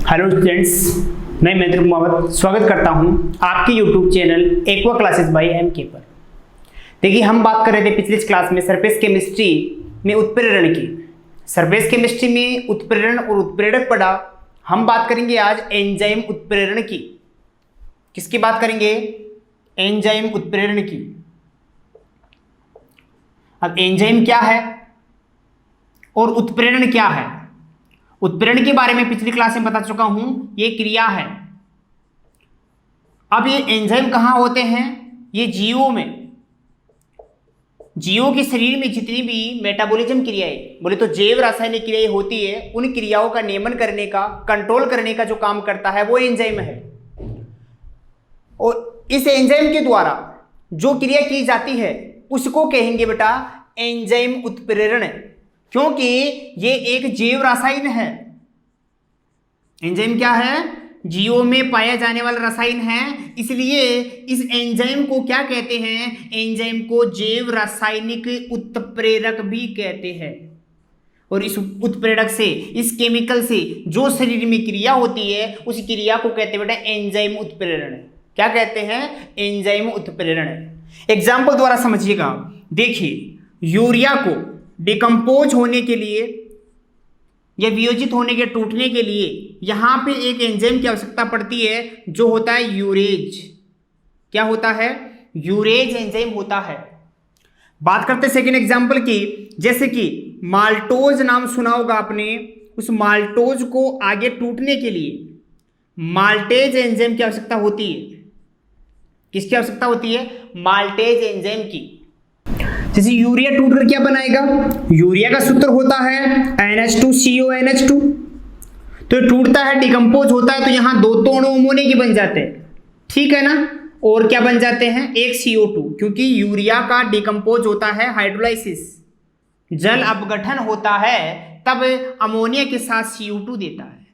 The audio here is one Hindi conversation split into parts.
हेलो स्टूडेंट्स, मैं महेंद्र कुमार स्वागत करता हूं आपके YouTube channel Aqua Classes by MK पर। देखिए, हम बात कर रहे थे पिछली क्लास में सरफेस केमिस्ट्री में उत्प्रेरण की। सरफेस केमिस्ट्री में उत्प्रेरण और उत्प्रेरक पढ़ा। हम बात करेंगे आज एंजाइम उत्प्रेरण की। किसकी बात करेंगे? एंजाइम उत्प्रेरण की। अब एंजाइम क्या है और उत्प्रेरण क्या है? उत्प्रेरण के बारे में पिछली क्लास में बता चुका हूं, ये क्रिया है। अब ये एंजाइम कहां होते हैं? ये जीवों में। जीवों के शरीर में जितनी भी मेटाबॉलिज्म क्रियाएं, बोले तो जैव रासायनिक क्रियाएं होती है, उन क्रियाओं का नियमन करने का, कंट्रोल करने का जो काम करता है वो एंजाइम है। और इस एंजाइम के द्वारा जो क्रिया की जाती है उसको कहेंगे बेटा एंजाइम उत्प्रेरण, क्योंकि ये एक जैव रासायन है। एंजाइम क्या है? जीवों में पाया जाने वाला रसायन है, इसलिए इस एंजाइम को क्या कहते हैं? एंजाइम को जैव रासायनिक उत्प्रेरक भी कहते हैं। और इस उत्प्रेरक से, इस केमिकल से जो शरीर में क्रिया होती है उस क्रिया को कहते हैं बेटा एंजाइम उत्प्रेरण। क्या कहते हैं? एंजाइम उत्प्रेरण। एग्जाम्पल द्वारा समझिएगा। देखिए, यूरिया को डिकम्पोज होने के लिए या वियोजित होने के, टूटने के लिए यहां पे एक एंजाइम की आवश्यकता पड़ती है जो होता है यूरेज। क्या होता है? यूरेज एंजाइम होता है। बात करते सेकेंड एग्जांपल की। जैसे कि माल्टोज नाम सुना होगा आपने। उस माल्टोज को आगे टूटने के लिए माल्टेज एंजाइम की आवश्यकता होती है। किसकी आवश्यकता होती है? माल्टेज एंजाइम की। जैसे यूरिया टूटकर क्या बनाएगा? यूरिया का सूत्र होता है NH2CONH2। तो टूटता है, डिकम्पोज होता है, तो यहां दो तो अणु अमोनिया के बन जाते हैं। ठीक है ना? और क्या बन जाते हैं? एक CO2, क्योंकि यूरिया का डिकम्पोज होता है हाइड्रोलाइसिस, जल अपघटन होता है, तब अमोनिया के साथ CO2 देता है।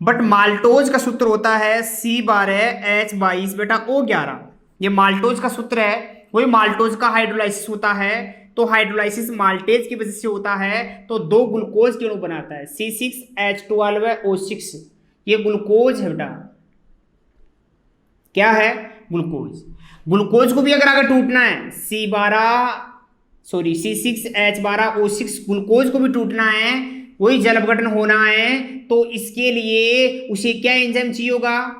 बट माल्टोज का सूत्र होता है C12H22 बेटा O11। ये माल्टोज का सूत्र है, वही माल्टोज का हाइड्रोलाइसिस होता है। तो हाइड्रोलाइसिस माल्टेज की वजह से होता है, तो दो ग्लूकोज के अणु बनाता है C6H12O6। ये ग्लूकोज है बेटा। क्या है? ग्लूकोज। ग्लूकोज को भी अगर टूटना है C6H12O6 ग्लूकोज को भी टूटना है, वही जल अपघटन होना है, तो इसके लिए उसे क्या एंजाइम चाहिए होगा?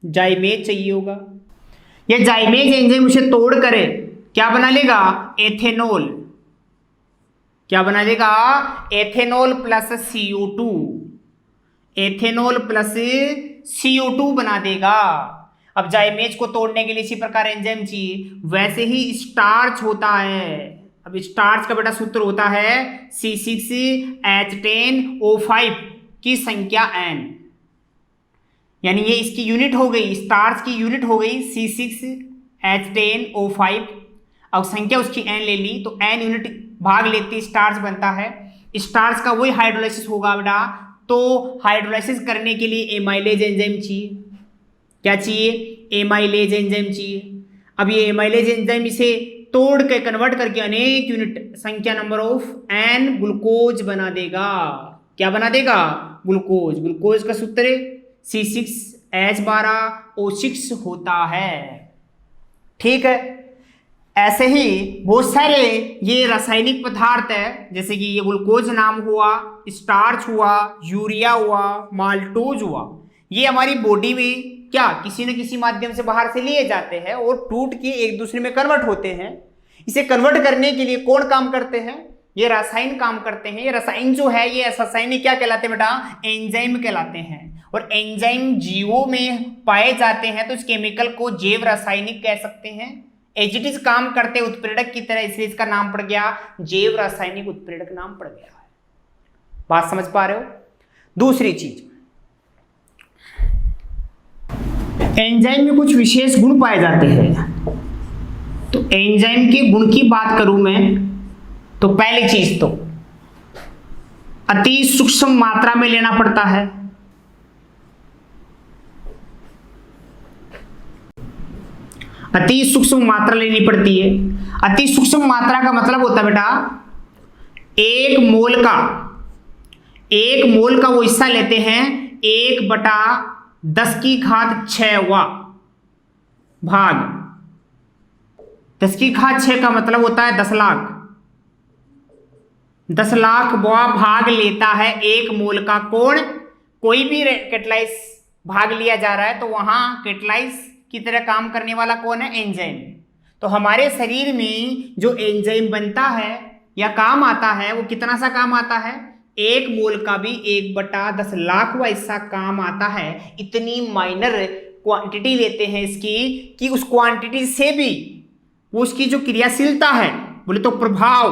जाइमेज चाहिए होगा। ये जाइमेज एंजाइम उसे तोड़ करे क्या बना लेगा? एथेनॉल। क्या बना लेगा? Ethanol plus CO2। Ethanol plus CO2 बना देगा। अब जाइमेज को तोड़ने के लिए इसी प्रकार एंजाइम चाहिए। वैसे ही स्टार्च होता है। अब स्टार्च का बेटा सूत्र होता है C6H10O5 की संख्या n, यानी ये इसकी यूनिट हो गई, स्टार्च की यूनिट हो गई C6H10O5। अब संख्या उसकी n ले ली, तो n यूनिट भाग लेती स्टार्च बनता है। स्टार्च का वही हाइड्रोलाइसिस होगा बेटा, तो हाइड्रोलाइसिस करने के लिए एमाइलेज एंजाइम चाहिए। क्या चाहिए? एमाइलेज एंजाइम चाहिए। अब ये एमाइलेज एंजाइम इसे तोड़ के कन्वर्ट करके अनेक यूनिट, संख्या नंबर ऑफ n ग्लूकोज बना देगा। क्या बना देगा? ग्लूकोज। ग्लूकोज का सूत्र C6H12O6 होता है। ठीक है? ऐसे ही बहुत सारे ये रासायनिक पदार्थ है, जैसे कि ये ग्लूकोज नाम हुआ, स्टार्च हुआ, यूरिया हुआ, माल्टोज हुआ। ये हमारी बॉडी में क्या किसी न किसी माध्यम से बाहर से लिए जाते हैं और टूट के एक दूसरे में कन्वर्ट होते हैं। इसे कन्वर्ट करने के लिए कौन काम करते हैं? ये रासायन काम करते हैं। ये रसायन जो है, ये रासायनिक क्या कहलाते हैं बेटा? एंजाइम कहलाते हैं। और एंजाइम जीवों में पाए जाते हैं, तो इस केमिकल को जैव रासायनिक कह सकते हैं। एज इट इज काम करते उत्प्रेरक की तरह, इसलिए इसका नाम पड़ गया जैव रासायनिक उत्प्रेरक नाम पड़ गया है। बात समझ पा रहे हो? दूसरी चीज, एंजाइम में कुछ विशेष गुण पाए जाते हैं। तो एंजाइम के गुण की बात करूं मैं, तो पहली चीज तो अति सूक्ष्म मात्रा में लेना पड़ता है। अति सूक्ष्म मात्रा लेनी पड़ती है। अति सूक्ष्म मात्रा का मतलब होता है बेटा एक मोल का वो हिस्सा लेते हैं 1/10⁶ भाग 10⁶ का मतलब होता है 10 लाख। 10 लाख भाग लेता है 1 मोल का कोण। कोई भी कैटालाइज भाग लिया जा रहा है तो वहां कैटालाइज की तरह काम करने वाला कौन है? एंजाइम। तो हमारे शरीर में जो एंजाइम बनता है या काम आता है वो कितना सा काम आता है? 1 मोल का भी 1/10 लाखवां हिस्सा काम आता है। इतनी माइनर क्वांटिटी लेते हैं इसकी कि उस क्वांटिटी से भी वो उसकी जो क्रियाशीलता है, बोले तो प्रभाव,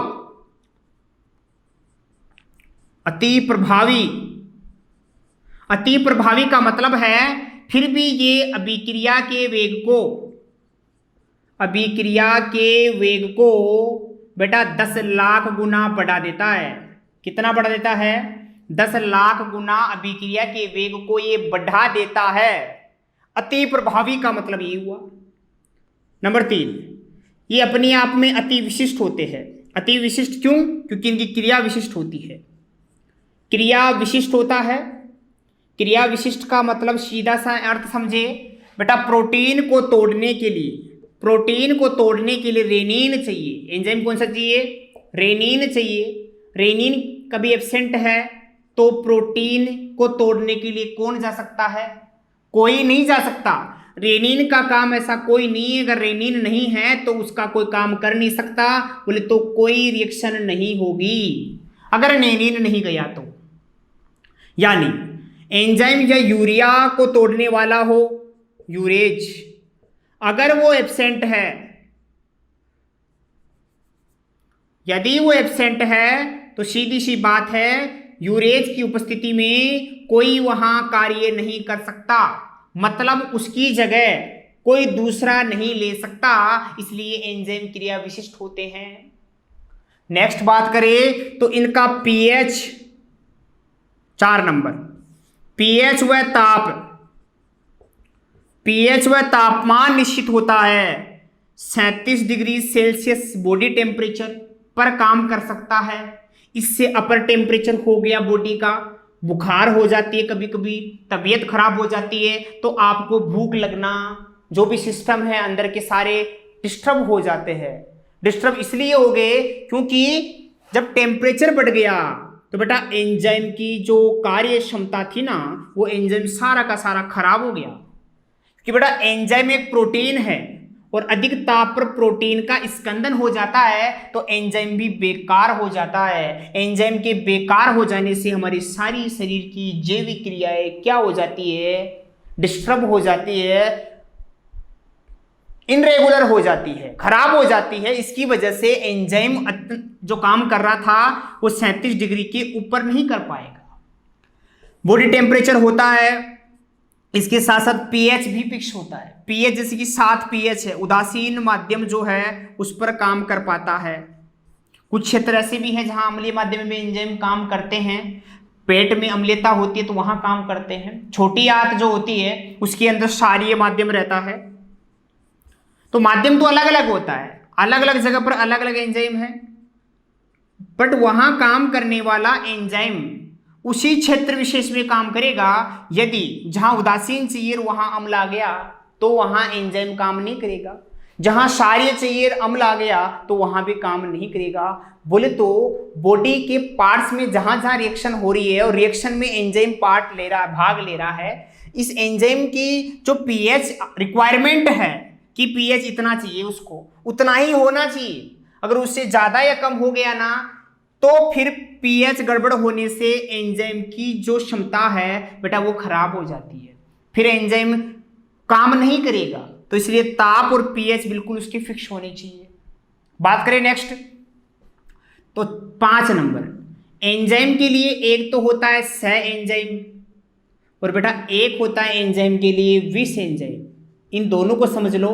अति प्रभावी। अति प्रभावी का मतलब है फिर भी ये अभिक्रिया के वेग को बेटा 10 लाख गुना बढ़ा देता है। कितना बढ़ा देता है? 10 लाख गुना अभिक्रिया के वेग को ये बढ़ा देता है। अति प्रभावी का मतलब ये हुआ। नंबर 3, ये अपने आप में अति विशिष्ट होते हैं। अति विशिष्ट क्यों? क्योंकि इनकी क्रिया विशिष्ट होती है। क्रिया विशिष्ट होता है। क्रिया विशिष्ट का मतलब सीधा सा अर्थ समझे बेटा, प्रोटीन को तोड़ने के लिए रेनिन चाहिए। एंजाइम कौन सा चाहिए? रेनिन चाहिए। रेनिन कभी एब्सेंट है तो प्रोटीन को तोड़ने के लिए कौन जा सकता है? कोई नहीं जा सकता। रेनिन का काम ऐसा कोई नहीं है, अगर रेनिन नहीं है तो उसका कोई काम कर नहीं सकता। बोले तो कोई रिएक्शन नहीं होगी अगर रेनिन नहीं गया तो। यानी एंजाइम या यूरिया को तोड़ने वाला हो यूरेज, अगर वो एब्सेंट है, यदि वो एब्सेंट है तो सीधी सी बात है यूरेज की उपस्थिति में कोई वहां कार्य नहीं कर सकता। मतलब उसकी जगह कोई दूसरा नहीं ले सकता। इसलिए एंजाइम क्रिया विशिष्ट होते हैं। नेक्स्ट बात करें तो इनका पीएच 4 नंबर, पीएच व तापमान निश्चित होता है। 37 डिग्री सेल्सियस बॉडी टेम्परेचर पर काम कर सकता है। इससे अपर टेम्परेचर हो गया बॉडी का, बुखार हो जाती है, कभी कभी तबीयत खराब हो जाती है, तो आपको भूख लगना, जो भी सिस्टम है अंदर के सारे डिस्टर्ब हो जाते हैं। डिस्टर्ब इसलिए हो गए क्योंकि जब टेम्परेचर बढ़ गया तो बेटा एंजाइम की जो कार्य क्षमता थी ना, वो एंजाइम सारा का सारा खराब हो गया। कि बेटा एंजाइम एक प्रोटीन है और अधिक ताप पर प्रोटीन का स्कंदन हो जाता है तो एंजाइम भी बेकार हो जाता है। एंजाइम के बेकार हो जाने से हमारी सारी शरीर की जैविक क्रियाएं क्या हो जाती है? डिस्टर्ब हो जाती है, इनरेगुलर हो जाती है, खराब हो जाती है। इसकी वजह से एंजाइम जो काम कर रहा था वो 37 डिग्री के ऊपर नहीं कर पाएगा। बॉडी टेम्परेचर होता है, इसके साथ साथ पीएच भी फिक्स होता है। पीएच जैसे कि 7 पीएच है, उदासीन माध्यम जो है उस पर काम कर पाता है। कुछ क्षेत्र ऐसे भी हैं जहां अम्लीय माध्यम में एंजाइम काम करते हैं। पेट में अम्लीयता होती है तो वहां काम करते हैं। छोटी आंत जो होती है उसके अंदर क्षारीय माध्यम रहता है। तो माध्यम तो अलग अलग होता है, अलग अलग जगह पर अलग अलग एंजाइम है, बट वहां काम करने वाला एंजाइम उसी क्षेत्र विशेष में काम करेगा। यदि जहां उदासीन चाहिए वहां अम्ल आ गया तो वहां एंजाइम काम नहीं करेगा। जहां क्षारीय चाहिए अम्ल आ गया तो वहां भी काम नहीं करेगा। बोले तो बॉडी के पार्ट्स में जहां जहां रिएक्शन हो रही है और रिएक्शन में एंजाइम पार्ट ले रहा है, भाग ले रहा है, इस एंजाइम की जो पीएच रिक्वायरमेंट है कि पीएच इतना चाहिए, उसको उतना ही होना चाहिए। अगर उससे ज्यादा या कम हो गया ना तो फिर पीएच गड़बड़ होने से एंजाइम की जो क्षमता है बेटा वो खराब हो जाती है, फिर एंजाइम काम नहीं करेगा। तो इसलिए ताप और पीएच बिल्कुल उसकी फिक्स होनी चाहिए। बात करें नेक्स्ट तो 5 नंबर एंजाइम के लिए एक तो होता है सह एंजाइम और बेटा एक होता है एंजाइम के लिए विष एंजाइम। इन दोनों को समझ लो,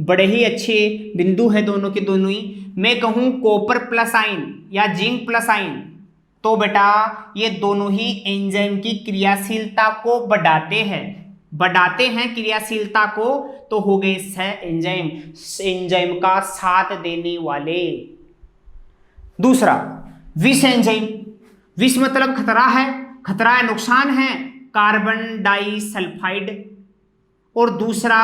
बड़े ही अच्छे बिंदु है दोनों के दोनों ही। मैं कहूं कॉपर प्लस आयन या जिंक प्लस आयन तो बेटा ये दोनों ही एंजाइम की क्रियाशीलता को बढ़ाते हैं क्रियाशीलता को, तो हो गए सह एंजाइम, एंजाइम का साथ देने वाले। दूसरा विष एंजाइम। विष मतलब खतरा है, नुकसान है। कार्बन डाइसल्फाइड और दूसरा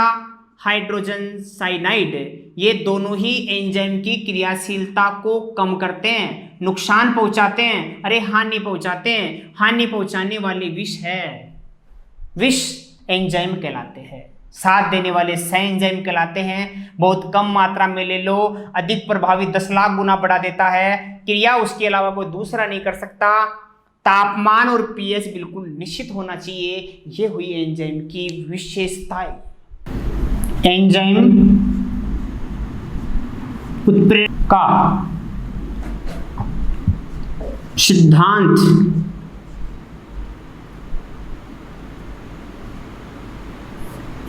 हाइड्रोजन साइनाइड। ये दोनों ही एंजाइम की क्रियाशीलता को कम करते हैं, नुकसान पहुंचाते हैं, अरे हानि पहुंचाते हैं। हानि पहुंचाने वाले विष है, विष एंजाइम कहलाते हैं। साथ देने वाले सह एंजाइम कहलाते हैं। बहुत कम मात्रा में ले लो, अधिक प्रभावी 10 लाख गुना बढ़ा देता है। क्रिया उसके अलावा कोई दूसरा नहीं कर सकता। तापमान और पीएच बिल्कुल निश्चित होना चाहिए। ये हुई एंजाइम की विशेषताएं। एंजाइम उत्प्रेरक का सिद्धांत।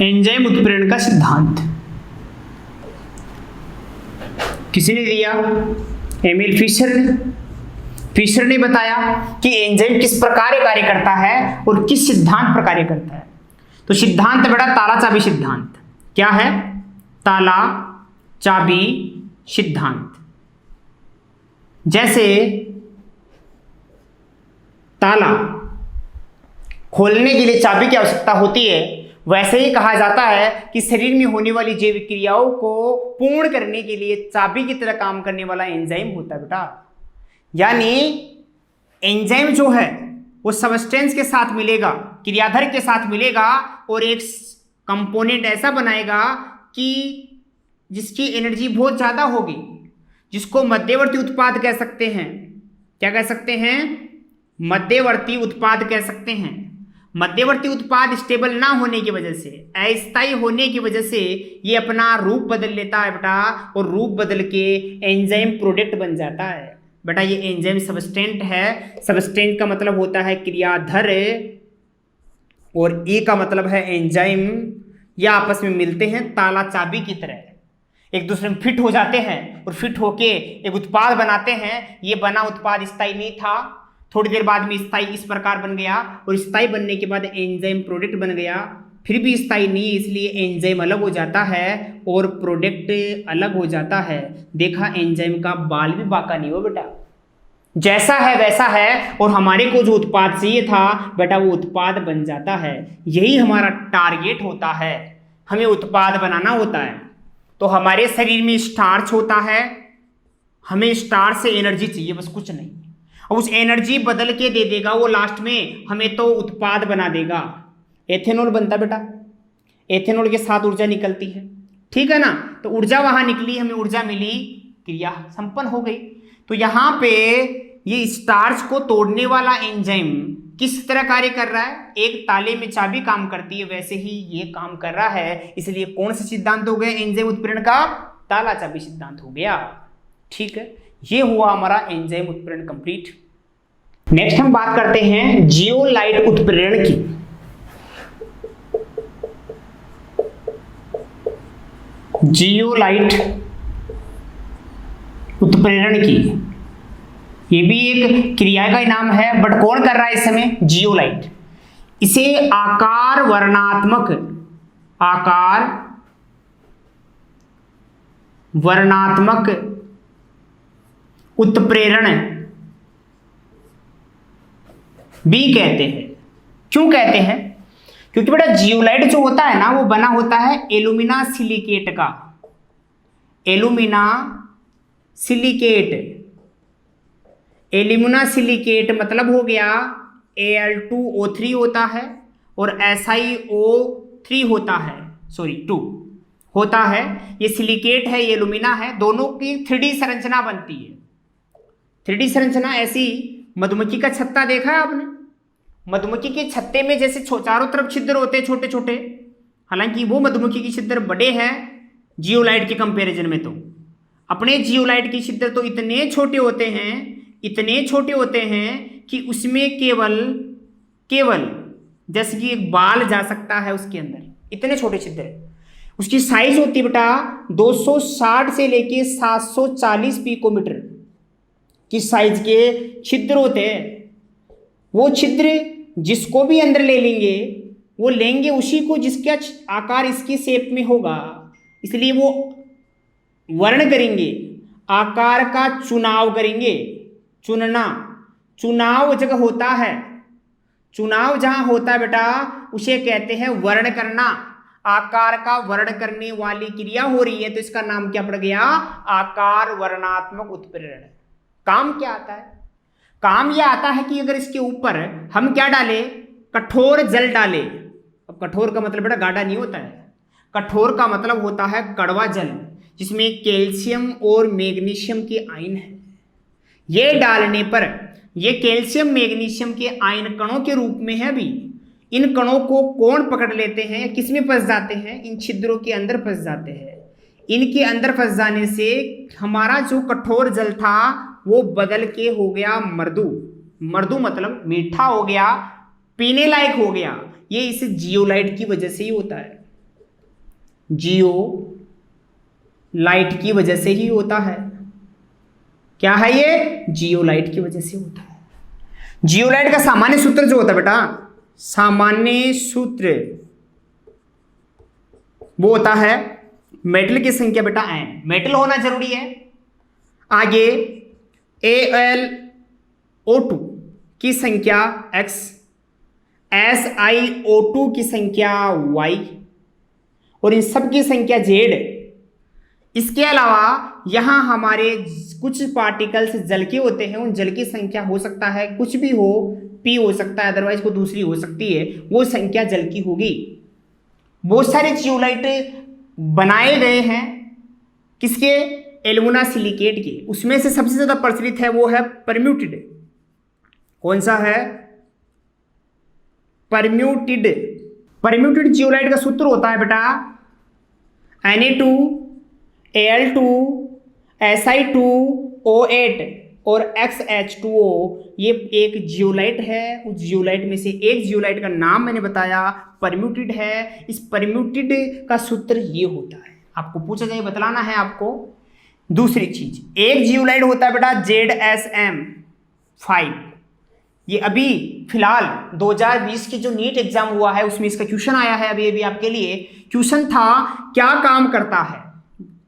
एंजाइम उत्प्रेरण का सिद्धांत किसने दिया? एमिल फिशर ने बताया कि एंजाइम किस प्रकार कार्य करता है और किस सिद्धांत पर कार्य करता है। तो सिद्धांत बेटा ताला चाबी सिद्धांत। क्या है? ताला चाबी सिद्धांत। जैसे ताला खोलने के लिए चाबी की आवश्यकता होती है, वैसे ही कहा जाता है कि शरीर में होने वाली जैविक क्रियाओं को पूर्ण करने के लिए चाबी की तरह काम करने वाला एंजाइम होता है बेटा। यानी एंजाइम जो है वो सबस्टेंस के साथ मिलेगा, क्रियाधर के साथ मिलेगा और एक कंपोनेंट ऐसा बनाएगा कि जिसकी एनर्जी बहुत ज्यादा होगी, जिसको मध्यवर्ती उत्पाद कह सकते हैं। क्या कह सकते हैं? मध्यवर्ती उत्पाद कह सकते हैं। मध्यवर्ती उत्पाद स्टेबल ना होने की वजह से, अस्थायी होने की वजह से ये अपना रूप बदल लेता है बेटा, और रूप बदल के एंजाइम प्रोडक्ट बन जाता है बेटा। ये एंजाइम सबस्टेंट है। सबस्टेंट का मतलब होता है क्रियाधर और ई का मतलब है एंजाइम। ये आपस में मिलते हैं ताला चाबी की तरह, एक दूसरे में फिट हो जाते हैं और फिट होके एक उत्पाद बनाते हैं। ये बना उत्पाद स्थायी नहीं था, थोड़ी देर बाद में स्थायी इस प्रकार बन गया और स्थायी बनने के बाद एंजाइम प्रोडक्ट बन गया। फिर भी स्थायी नहीं है, इसलिए एंजाइम अलग हो जाता है और प्रोडक्ट अलग हो जाता है। देखा, एंजाइम का बाल भी बाका नहीं हो बेटा, जैसा है वैसा है, और हमारे को जो उत्पाद चाहिए था बेटा वो उत्पाद बन जाता है। यही हमारा टारगेट होता है, हमें उत्पाद बनाना होता है। तो हमारे शरीर में स्टार्च होता है, हमें स्टार्च से एनर्जी चाहिए, बस कुछ नहीं। उस एनर्जी बदल के दे देगा वो, लास्ट में हमें तो उत्पाद बना देगा। एथेनॉल बनता बेटा, एथेनॉल के साथ ऊर्जा निकलती है, ठीक है ना। तो ऊर्जा वहां निकली, हमें ऊर्जा मिली, क्रिया संपन्न हो गई। तो यहां पे ये स्टार्च को तोड़ने वाला एंजाइम किस तरह कार्य कर रहा है? एक ताले में चाबी काम करती है, वैसे ही ये काम कर रहा है। इसलिए कौन सा सिद्धांत हो गया एंजाइम उत्प्रेरण का? ताला चाबी सिद्धांत हो गया, ठीक है। ये हुआ हमारा एंजाइम उत्प्रेरण कंप्लीट। नेक्स्ट हम बात करते हैं जियोलाइट उत्प्रेरण की। जियोलाइट उत्प्रेरण की, ये भी एक क्रिया का नाम है, बट कौन कर रहा है इस समय? जियोलाइट। इसे आकार वर्णात्मक उत्प्रेरण भी कहते हैं। क्यों कहते हैं? क्योंकि बेटा जियोलाइट जो होता है ना, वो बना होता है एल्यूमिना सिलिकेट का। एल्यूमिना सिलिकेट मतलब हो गया Al2O3 होता है और SiO3 होता है, 2 होता है। ये सिलिकेट है, ये एल्यूमिना है, दोनों की 3D संरचना बनती है। 3D संरचना ऐसी, मधुमक्खी का छत्ता देखा है आपने? मधुमक्खी के छत्ते में जैसे चारों तरफ छिद्र होते हैं छोटे छोटे, हालांकि वो मधुमक्खी के छिद्र बड़े हैं जियोलाइट के कंपैरिजन में। तो अपने जियोलाइट के छिद्र तो इतने छोटे होते हैं कि उसमें केवल जैसे कि एक बाल जा सकता है उसके अंदर, इतने छोटे छिद्र। उसकी साइज होती है बेटा 260 से लेके 740 पिकोमीटर की साइज के छिद्र होते हैं। वो छिद्र जिसको भी अंदर ले लेंगे, वो लेंगे उसी को जिसका आकार इसकी शेप में होगा, इसलिए वो वर्ण करेंगे, आकार का चुनाव करेंगे। चुनाव जगह होता है, चुनाव जहां होता है बेटा उसे कहते हैं वर्ण करना। आकार का वर्ण करने वाली क्रिया हो रही है तो इसका नाम क्या पड़ गया? आकार वर्णात्मक उत्प्रेरण। काम क्या आता है? काम यह आता है कि अगर इसके ऊपर हम क्या डालें? कठोर जल डालें। अब कठोर का मतलब बेटा गाढ़ा नहीं होता है, कठोर का मतलब होता है कड़वा जल, जिसमें कैल्शियम और मैग्नीशियम के आयन है। ये डालने पर ये कैल्शियम मैग्नीशियम के आयन कणों के रूप में है। अभी इन कणों को कौन पकड़ लेते हैं? किस में फंस जाते हैं? इन छिद्रों के अंदर फंस जाते हैं। इनके अंदर फंस जाने से हमारा जो कठोर जल था वो बदल के हो गया मृदु। मृदु मतलब मीठा हो गया, पीने लायक हो गया। ये इस जियोलाइट की वजह से ही होता है, जियोलाइट की वजह से ही होता है। क्या है ये? जियोलाइट की वजह से होता है। जियोलाइट का सामान्य सूत्र जो होता है बेटा, सामान्य सूत्र वो होता है मेटल की संख्या बेटा n, मेटल होना जरूरी है। आगे AlO2 की संख्या x, SiO2 की संख्या y और इन सब की संख्या z। इसके अलावा यहां हमारे कुछ पार्टिकल्स जल के होते हैं, उन जल की संख्या हो सकता है कुछ भी हो, p हो सकता है, अदरवाइज को दूसरी हो सकती है, वो संख्या जल की होगी। बहुत सारे जियोलाइट बनाए गए हैं किसके? एल्युमिना सिलिकेट के। उसमें से सबसे ज्यादा प्रचलित है वो है परम्यूटेड। कौन सा है? परम्यूटेड। परम्यूटेड जियोलाइट का सूत्र होता है बेटा Na2Al2 Si2O8 और XH2O। ये एक जियोलाइट है, उस जियोलाइट में से एक जियोलाइट का नाम मैंने बताया परम्यूटेड है। इस परम्यूटेड का सूत्र ये होता है, आपको पूछा जाए बतलाना है आपको। दूसरी चीज, एक जियोलाइट होता है बेटा ZSM5। ये अभी फिलहाल 2020 की जो नीट एग्जाम हुआ है उसमें इसका क्वेश्चन आया है। अभी अभी आपके लिए क्वेश्चन था क्या काम करता है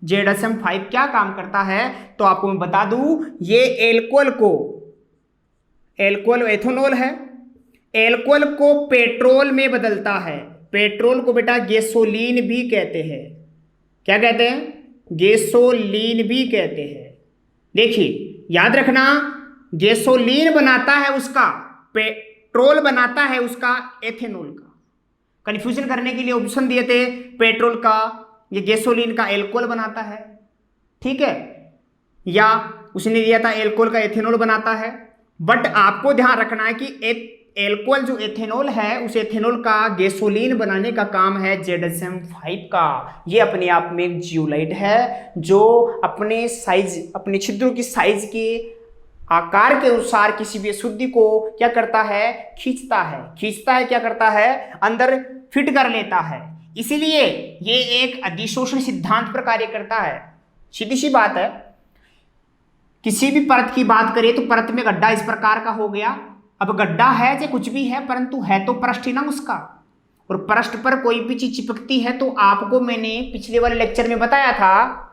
ZSM5, क्या काम करता है? तो आपको मैं बता दूं, ये एल्कोहल एथेनॉल है, एल्कोहल को पेट्रोल में बदलता है। पेट्रोल को बेटा गैसोलीन भी कहते हैं। क्या कहते हैं? गैसोलीन भी कहते हैं। देखिए याद रखना, गैसोलीन बनाता है उसका, पेट्रोल बनाता है उसका एथेनॉल का। कंफ्यूजन करने के लिए ऑप्शन दिए थे, पेट्रोल का, ये गैसोलीन का एल्कोहल बनाता है, ठीक है, या उसने दिया था एल्कोहल का एथेनॉल बनाता है। बट आपको ध्यान रखना है कि एल्कोहल जो एथेनॉल है उस एथेनॉल का गैसोलीन बनाने का काम है ZSM5 का। ये अपने आप में एक जियोलाइट है जो अपने साइज, अपने छिद्रों की साइज के आकार के अनुसार किसी भी अशुद्धि को क्या करता है? खींचता है, क्या करता है? अंदर फिट कर लेता है। इसीलिए ये एक अधिशोषण सिद्धांत पर कार्य करता है। सीधी सी बात है, किसी भी परत की बात करें तो परत में गड्ढा इस प्रकार का हो गया। अब गड्ढा है चाहे कुछ भी है, परंतु है तो पृष्ठ ही ना उसका, और पृष्ठ पर कोई भी चीज चिपकती है तो आपको मैंने पिछले वाले लेक्चर में बताया था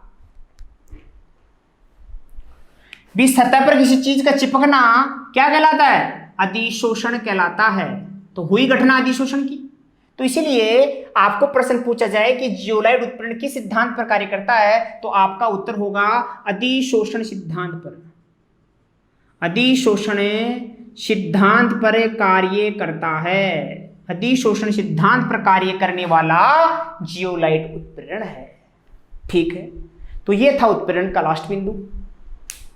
भी सतह पर किसी चीज का चिपकना क्या कहलाता है? अधिशोषण कहलाता है। तो हुई घटना अधिशोषण की। तो इसीलिए आपको प्रश्न पूछा जाए कि जियोलाइट उत्प्रेरण किस सिद्धांत पर कार्य करता है, तो आपका उत्तर होगा अधिशोषण सिद्धांत पर। अधिशोषण सिद्धांत पर कार्य करता है। अधिशोषण सिद्धांत पर कार्य करने वाला जियोलाइट उत्प्रेरण है। ठीक है, तो ये था उत्प्रेरण का लास्ट बिंदु।